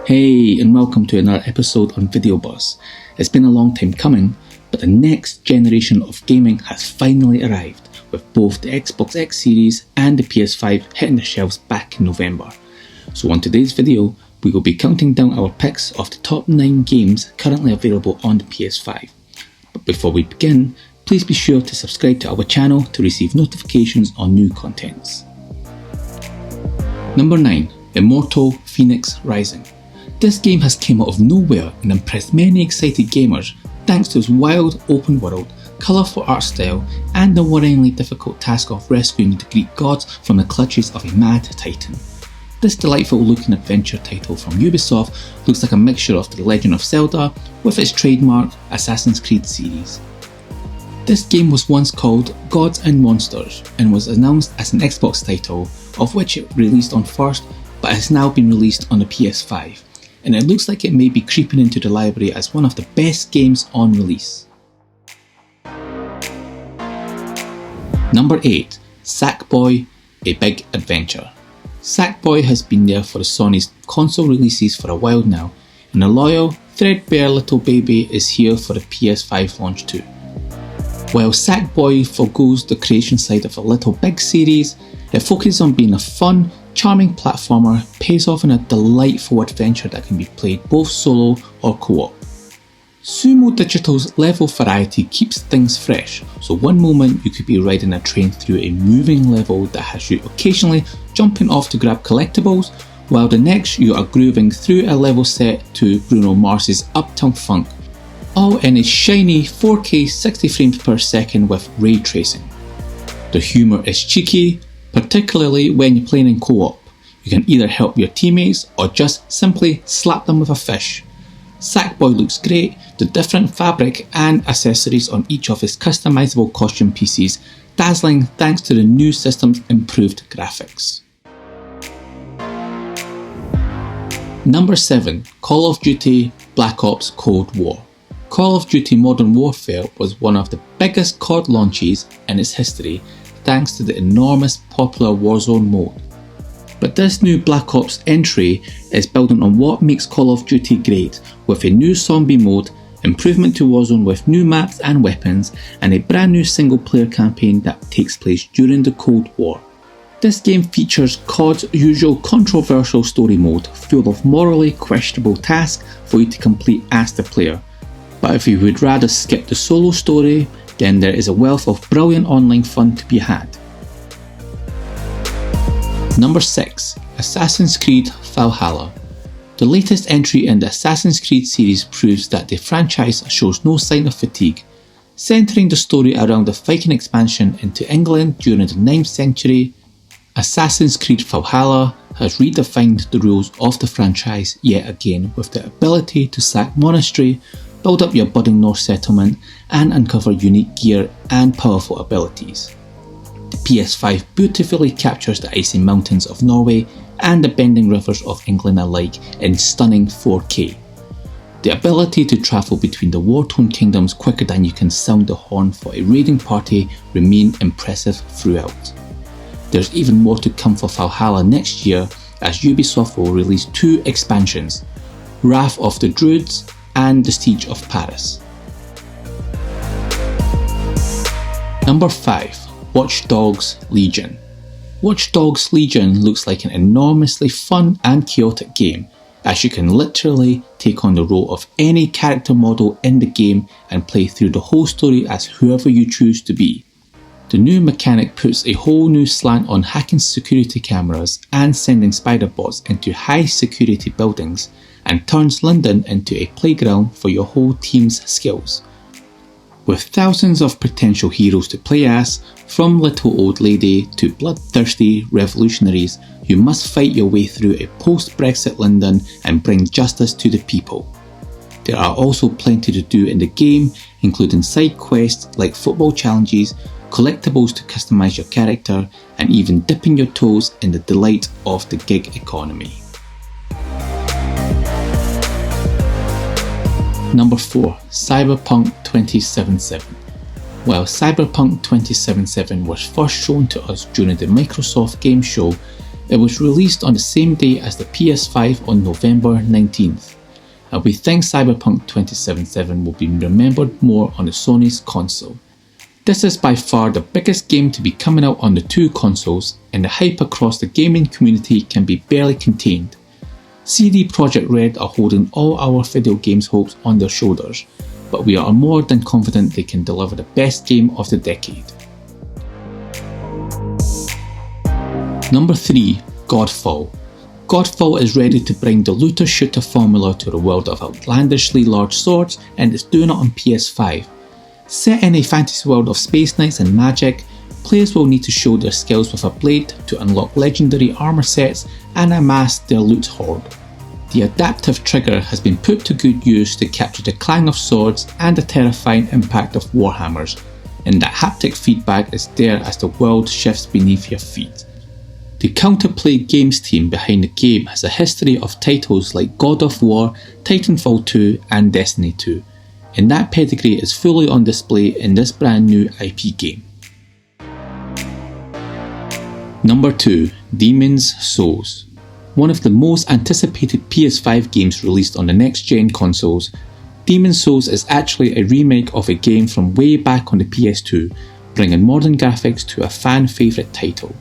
Hey, and welcome to another episode on Video Buzz. It's been a long time coming, but the next generation of gaming has finally arrived, with both the Xbox X Series and the PS5 hitting the shelves back in November. So on today's video, we will be counting down our picks of the top 9 games currently available on the PS5. But before we begin, please be sure to subscribe to our channel to receive notifications on new contents. Number 9. Immortal Phoenix Rising. This game has come out of nowhere and impressed many excited gamers thanks to its wild open world, colourful art style and the worryingly difficult task of rescuing the Greek gods from the clutches of a mad titan. This delightful looking adventure title from Ubisoft looks like a mixture of The Legend of Zelda with its trademark Assassin's Creed series. This game was once called Gods and Monsters and was announced as an Xbox title, of which it released on first, but has now been released on the PS5. And it looks like it may be creeping into the library as one of the best games on release. Number 8. Sackboy: A Big Adventure. Sackboy has been there for Sony's console releases for a while now, and the loyal, threadbare little baby is here for the PS5 launch too. While Sackboy forgoes the creation side of a Little Big series, it focuses on being a fun, charming platformer, pays off in a delightful adventure that can be played both solo or co-op. Sumo Digital's level variety keeps things fresh, so one moment you could be riding a train through a moving level that has you occasionally jumping off to grab collectibles, while the next you are grooving through a level set to Bruno Mars's Uptown Funk, all in a shiny 4K 60 frames per second with ray tracing. The humour is cheeky, particularly when you're playing in co-op. You can either help your teammates or just simply slap them with a fish. Sackboy looks great, the different fabric and accessories on each of his customisable costume pieces dazzling thanks to the new system's improved graphics. Number 7. Call of Duty Black Ops Cold War. Call of Duty Modern Warfare was one of the biggest COD launches in its history thanks to the enormous popular Warzone mode. But this new Black Ops entry is building on what makes Call of Duty great, with a new zombie mode, improvement to Warzone with new maps and weapons, and a brand new single player campaign that takes place during the Cold War. This game features COD's usual controversial story mode, full of morally questionable tasks for you to complete as the player. But if you would rather skip the solo story, then there is a wealth of brilliant online fun to be had. Number 6. Assassin's Creed Valhalla. The latest entry in the Assassin's Creed series proves that the franchise shows no sign of fatigue, centering the story around the Viking expansion into England during the 9th century. Assassin's Creed Valhalla has redefined the rules of the franchise yet again with the ability to sack monastery, build up your budding Norse settlement, and uncover unique gear and powerful abilities. The PS5 beautifully captures the icy mountains of Norway and the bending rivers of England alike in stunning 4K. The ability to travel between the war-torn kingdoms quicker than you can sound the horn for a raiding party remain impressive throughout. There's even more to come for Valhalla next year, as Ubisoft will release 2 expansions, Wrath of the Druids and The Siege of Paris. Number 5. Watch Dogs Legion. Watch Dogs Legion looks like an enormously fun and chaotic game, as you can literally take on the role of any character model in the game and play through the whole story as whoever you choose to be. The new mechanic puts a whole new slant on hacking security cameras and sending spider bots into high security buildings, and turns London into a playground for your whole team's skills. With thousands of potential heroes to play as, from little old lady to bloodthirsty revolutionaries, you must fight your way through a post-Brexit London and bring justice to the people. There are also plenty to do in the game, including side quests like football challenges, collectibles to customise your character, and even dipping your toes in the delight of the gig economy. Number 4. Cyberpunk 2077. While Cyberpunk 2077 was first shown to us during the Microsoft Game Show, It was released on the same day as the PS5 on November 19th, and we think Cyberpunk 2077 will be remembered more on the Sony's console. This is by far the biggest game to be coming out on the two consoles, and the hype across the gaming community can be barely contained. CD Projekt Red are holding all our video games hopes on their shoulders, but we are more than confident they can deliver the best game of the decade. Number 3. Godfall. Godfall is ready to bring the looter-shooter formula to the world of outlandishly large swords, and it's doing it on PS5. Set in a fantasy world of space knights and magic, players will need to show their skills with a blade to unlock legendary armor sets and amass their loot hoard. The adaptive trigger has been put to good use to capture the clang of swords and the terrifying impact of warhammers, and that haptic feedback is there as the world shifts beneath your feet. The Counterplay Games team behind the game has a history of titles like God of War, Titanfall 2 and Destiny 2, and that pedigree is fully on display in this brand new IP game. Number 2. Demon's Souls. One of the most anticipated PS5 games released on the next-gen consoles, Demon's Souls is actually a remake of a game from way back on the PS2, bringing modern graphics to a fan favourite title.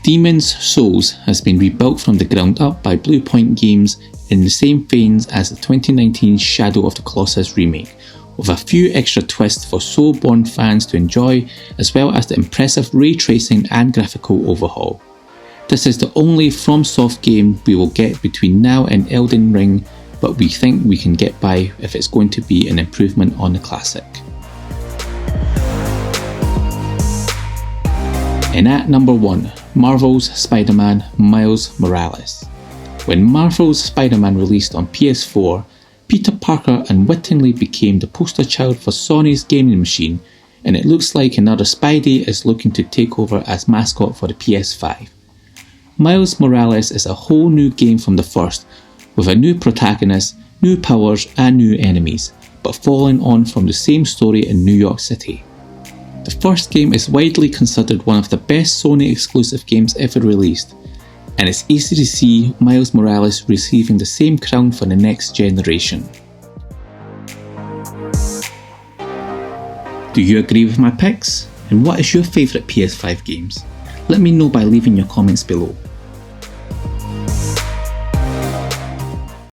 Demon's Souls has been rebuilt from the ground up by Bluepoint Games in the same veins as the 2019 Shadow of the Colossus remake, with a few extra twists for Soulborn fans to enjoy, as well as the impressive ray tracing and graphical overhaul. This is the only FromSoft game we will get between now and Elden Ring, but we think we can get by if it's going to be an improvement on the classic. And at number 1, Marvel's Spider-Man Miles Morales. When Marvel's Spider-Man released on PS4, Peter Parker unwittingly became the poster child for Sony's gaming machine, and it looks like another Spidey is looking to take over as mascot for the PS5. Miles Morales is a whole new game from the first, with a new protagonist, new powers and new enemies, but following on from the same story in New York City. The first game is widely considered one of the best Sony exclusive games ever released, and it's easy to see Miles Morales receiving the same crown for the next generation. Do you agree with my picks? And what is your favourite PS5 games? Let me know by leaving your comments below.